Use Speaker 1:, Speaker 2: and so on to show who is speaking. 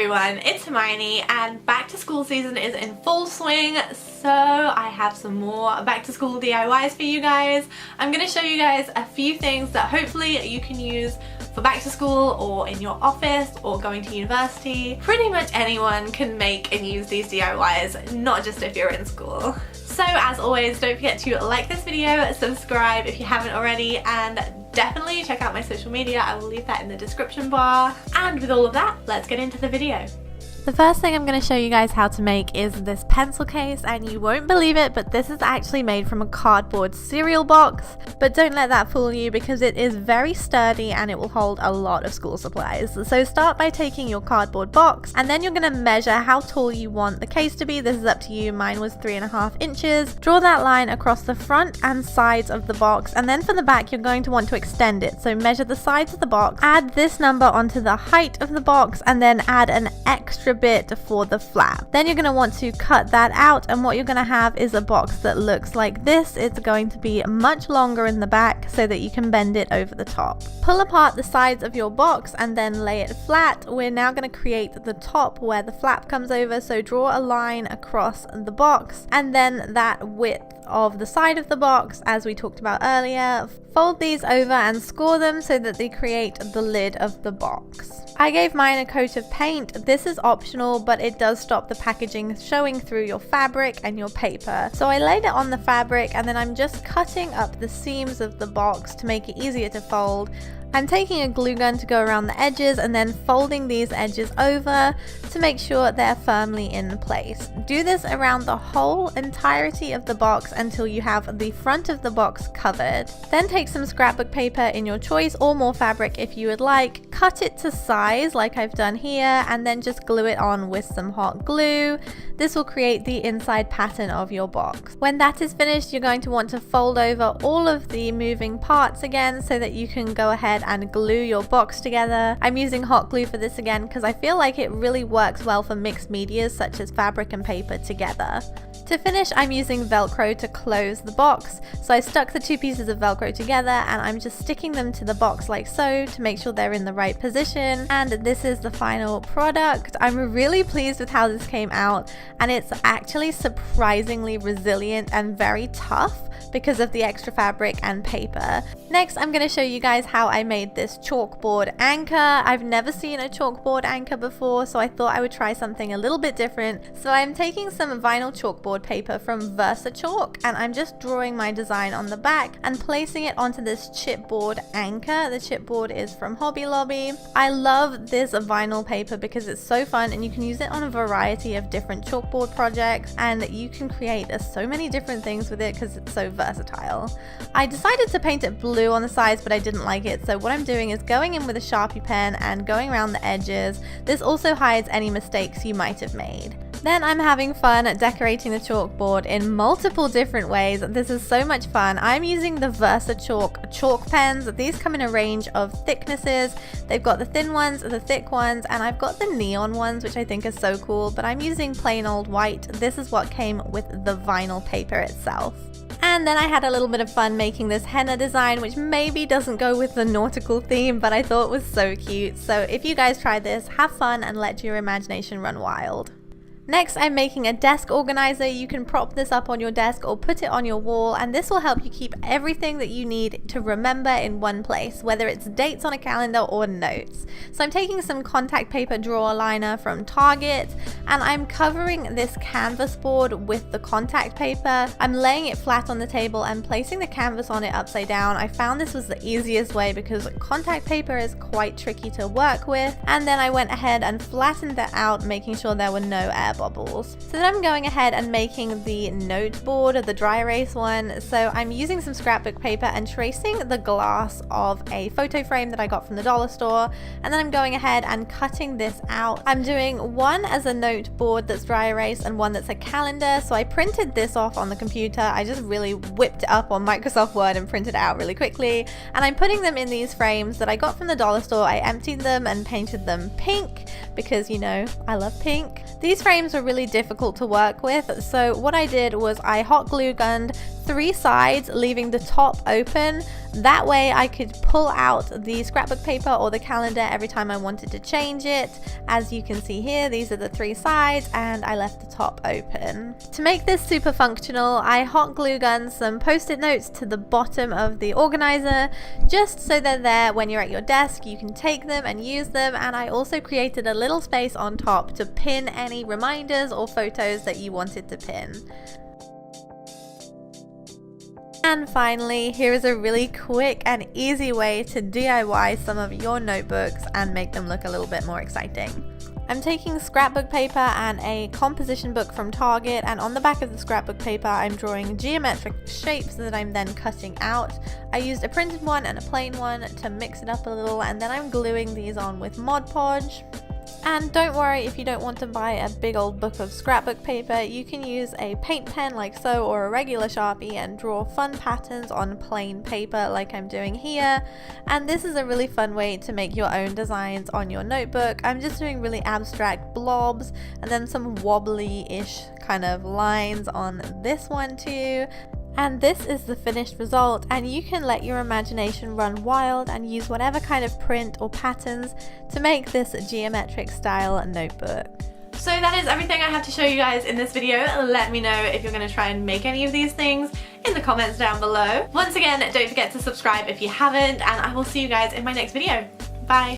Speaker 1: everyone, it's Hermione and back to school season is in full swing, so I have some more back to school DIYs for you guys. I'm going to show you guys a few things that hopefully you can use for back to school or in your office or going to university. Pretty much anyone can make and use these DIYs, not just if you're in school. So as always, don't forget to like this video, subscribe if you haven't already, and definitely check out my social media. I will leave that in the description bar. And with all of that, let's get into the video. The first thing I'm going to show you guys how to make is this pencil case, and you won't believe it, but this is actually made from a cardboard cereal box. But don't let that fool you, because it is very sturdy and it will hold a lot of school supplies. So start by taking your cardboard box, and then you're going to measure how tall you want the case to be. This is up to you. Mine was 3.5 inches. Draw that line across the front and sides of the box, and then for the back you're going to want to extend it. So measure the sides of the box, add this number onto the height of the box, and then add an extra bit for the flap. Then you're going to want to cut that out, and what you're going to have is a box that looks like this. It's going to be much longer in the back so that you can bend it over the top. Pull apart the sides of your box and then lay it flat. We're now going to create the top where the flap comes over, so draw a line across the box and then that width of the side of the box as we talked about earlier. Fold these over and score them so that they create the lid of the box. I gave mine a coat of paint. This is optional, but it does stop the packaging showing through your fabric and your paper. So I laid it on the fabric, and then I'm just cutting up the seams of the box to make it easier to fold. I'm taking a glue gun to go around the edges and then folding these edges over to make sure they're firmly in place. Do this around the whole entirety of the box until you have the front of the box covered. Then take some scrapbook paper in your choice, or more fabric if you would like. Cut it to size like I've done here, and then just glue it on with some hot glue. This will create the inside pattern of your box. When that is finished, you're going to want to fold over all of the moving parts again so that you can go ahead and glue your box together. I'm using hot glue for this again because I feel like it really works well for mixed medias such as fabric and paper together. To finish, I'm using Velcro to close the box. So I stuck the two pieces of Velcro together, and I'm just sticking them to the box like so to make sure they're in the right position. And this is the final product. I'm really pleased with how this came out, and it's actually surprisingly resilient and very tough because of the extra fabric and paper. Next, I'm going to show you guys how I made this chalkboard anchor. I've never seen a chalkboard anchor before, so I thought I would try something a little bit different. So I'm taking some vinyl chalkboard paper from VersaChalk, and I'm just drawing my design on the back and placing it onto this chipboard anchor. The chipboard is from Hobby Lobby. I love this vinyl paper because it's so fun, and you can use it on a variety of different chalkboard projects, and you can create so many different things with it because it's so versatile. I decided to paint it blue on the sides, but I didn't like it, so what I'm doing is going in with a Sharpie pen and going around the edges. This also hides any mistakes you might have made. Then I'm having fun decorating the chalkboard in multiple different ways. This is so much fun. I'm using the VersaChalk chalk pens. These come in a range of thicknesses. They've got the thin ones, the thick ones, and I've got the neon ones, which I think is so cool, but I'm using plain old white. This is what came with the vinyl paper itself. And then I had a little bit of fun making this henna design, which maybe doesn't go with the nautical theme, but I thought was so cute. So if you guys try this, have fun and let your imagination run wild. Next, I'm making a desk organizer. You can prop this up on your desk or put it on your wall, and this will help you keep everything that you need to remember in one place, whether it's dates on a calendar or notes. So I'm taking some contact paper drawer liner from Target, and I'm covering this canvas board with the contact paper. I'm laying it flat on the table and placing the canvas on it upside down. I found this was the easiest way because contact paper is quite tricky to work with, and then I went ahead and flattened that out, making sure there were no air bubbles. So then I'm going ahead and making the note board, the dry erase one. So I'm using some scrapbook paper and tracing the glass of a photo frame that I got from the dollar store, and then I'm going ahead and cutting this out. I'm doing one as a note board that's dry erase and one that's a calendar. So I printed this off on the computer. I just really whipped it up on Microsoft Word and printed it out really quickly, and I'm putting them in these frames that I got from the dollar store. I emptied them and painted them pink because, you know, I love pink. These frames were really difficult to work with, so what I did was I hot glue gunned 3 sides, leaving the top open. That way I could pull out the scrapbook paper or the calendar every time I wanted to change it. As you can see here, these are the 3 sides and I left the top open. To make this super functional, I hot glue gun some post-it notes to the bottom of the organizer, just so they're there when you're at your desk. You can take them and use them, and I also created a little space on top to pin any reminders or photos that you wanted to pin. And finally, here is a really quick and easy way to DIY some of your notebooks and make them look a little bit more exciting. I'm taking scrapbook paper and a composition book from Target, and on the back of the scrapbook paper I'm drawing geometric shapes that I'm then cutting out. I used a printed one and a plain one to mix it up a little, and then I'm gluing these on with Mod Podge. And don't worry if you don't want to buy a big old book of scrapbook paper, you can use a paint pen like so or a regular Sharpie and draw fun patterns on plain paper like I'm doing here. And this is a really fun way to make your own designs on your notebook. I'm just doing really abstract blobs and then some wobbly-ish kind of lines on this one too. And this is the finished result, and you can let your imagination run wild and use whatever kind of print or patterns to make this geometric style notebook. So that is everything I have to show you guys in this video. Let me know if you're going to try and make any of these things in the comments down below. Once again, don't forget to subscribe if you haven't, and I will see you guys in my next video. Bye!